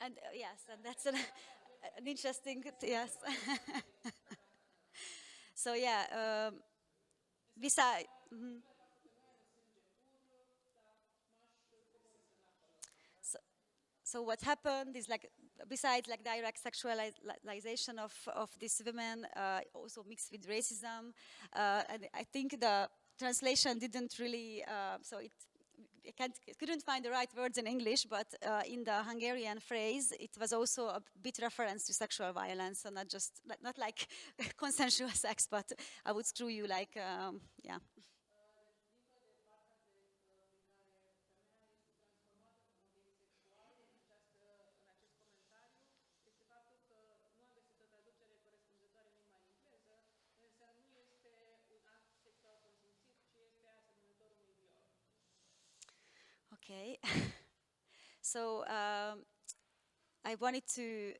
And yes, and that's an interesting, yes. So yeah, besides, so what happened is like, besides like direct sexualization of these women, also mixed with racism, and I think the translation didn't really, so it couldn't find the right words in English, but in the Hungarian phrase, it was also a bit reference to sexual violence, so not just, not like consensual sex, but I would screw you, like, yeah. Okay. So I wanted to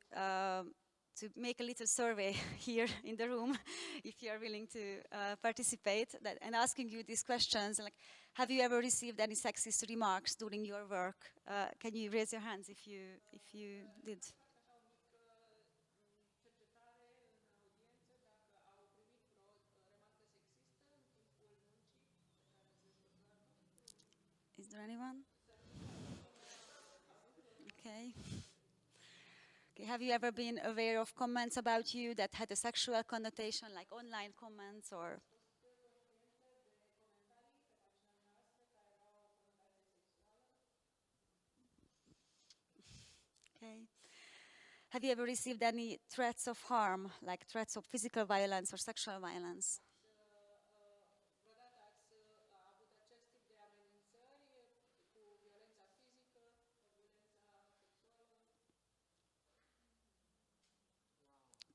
make a little survey here in the room, if you are willing to participate, and asking you these questions, like, have you ever received any sexist remarks during your work? Can you raise your hands if you did? Is there anyone? Okay. Okay. Have you ever been aware of comments about you that had a sexual connotation, like online comments or? Okay. Have you ever received any threats of harm, like threats of physical violence or sexual violence?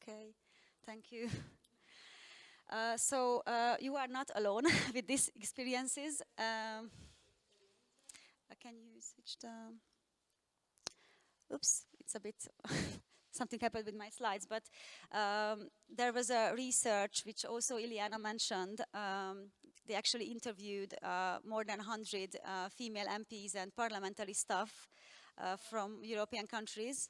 Okay, thank you. So you are not alone with these experiences. Can you switch the... Oops, it's a bit... something happened with my slides, but there was a research which also Iliana mentioned. They actually interviewed more than 100 female MPs and parliamentary staff from European countries.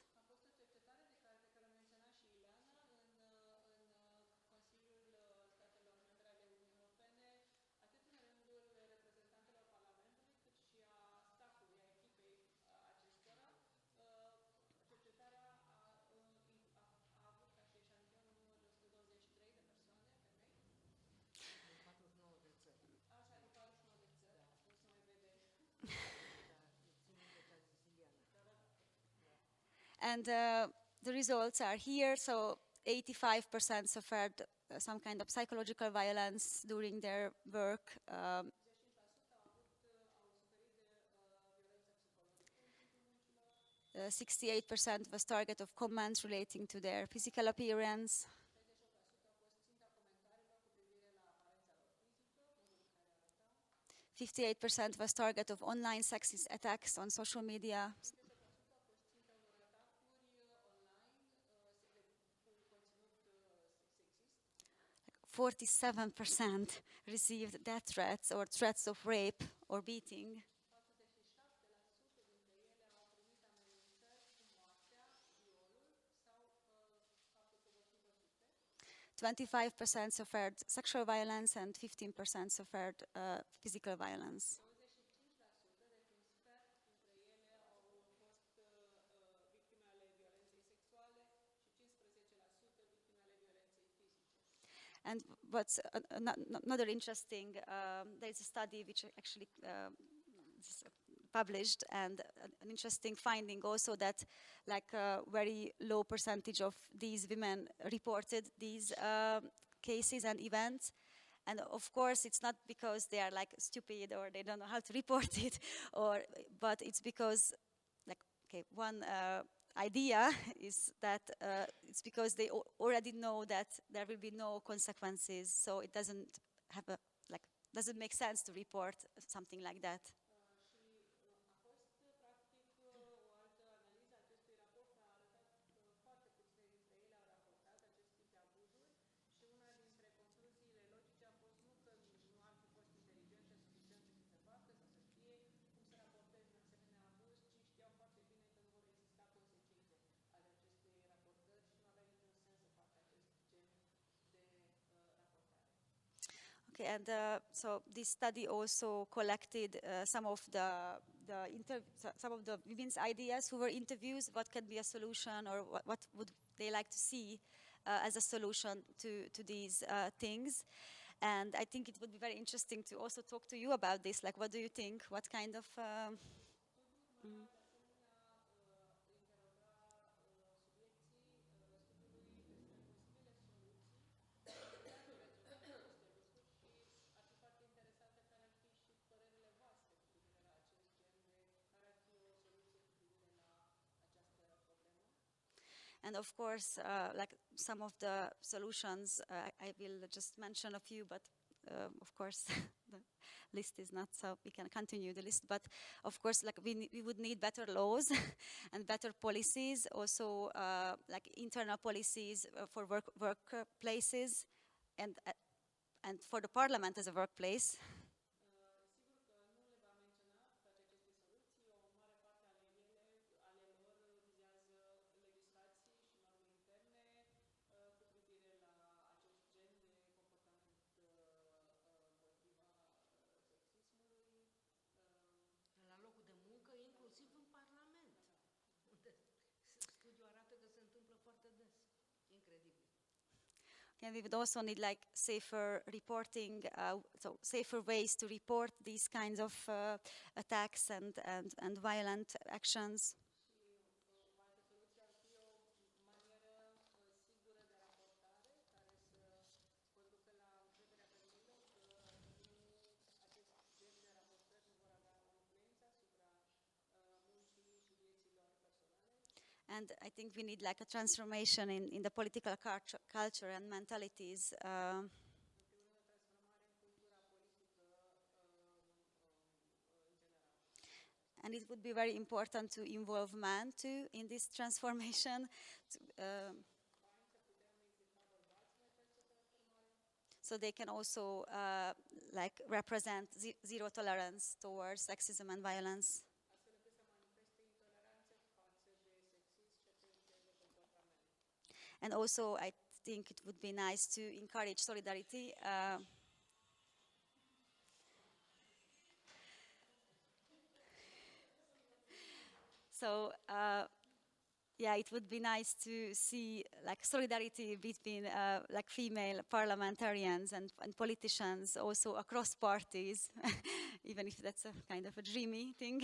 And the results are here. So 85% suffered some kind of psychological violence during their work. 68% was target of comments relating to their physical appearance. 58% was target of online sexist attacks on social media. 47% received death threats or threats of rape or beating. 25% suffered sexual violence and 15% suffered physical violence. And what's another interesting, there is a study which actually published, and an interesting finding also that like a very low percentage of these women reported these cases and events. And of course, it's not because they are like stupid or they don't know how to report it, but it's because, like, okay, one idea is that it's because they already know that there will be no consequences, so it doesn't have a, like, doesn't make sense to report something like that. Okay, and so this study also collected some of the women's ideas who were interviewed. What can be a solution, or what would they like to see as a solution to these things? And I think it would be very interesting to also talk to you about this. Like, what do you think? What kind of And of course, like some of the solutions, I will just mention a few, but of course, the list is not, so we can continue the list. But of course, like we would need better laws and better policies, also like internal policies for workplaces and for the parliament as a workplace. And we would also need like safer reporting, so safer ways to report these kinds of attacks and violent actions. And I think we need like a transformation in the political culture and mentalities. And it would be very important to involve men too in this transformation. So they can also like represent zero tolerance towards sexism and violence. And also, I think it would be nice to encourage solidarity. So, yeah, it would be nice to see like solidarity between like female parliamentarians and politicians, also across parties, even if that's a kind of a dreamy thing.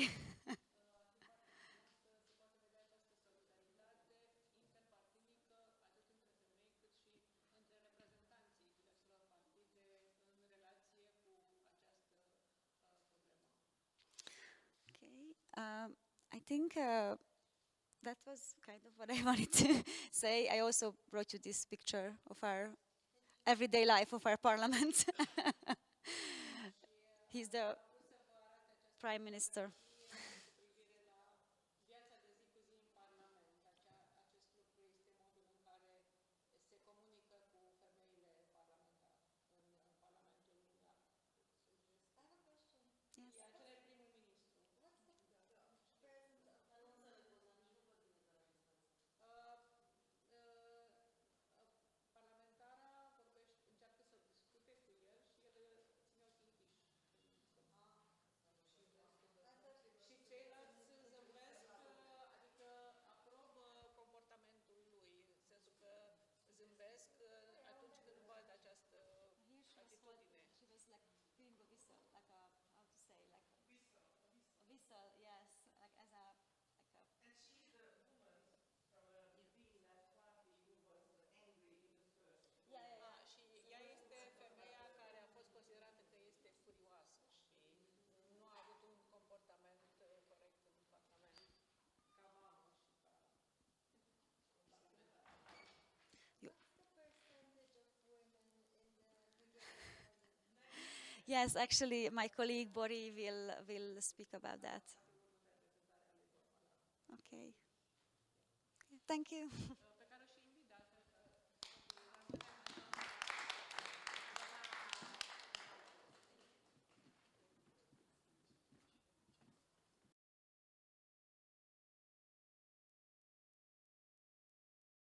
I think that was kind of what I wanted to say. I also brought you this picture of our everyday life of our parliament. He's the prime minister. Yes, actually, my colleague Bori will speak about that. Okay. Thank you.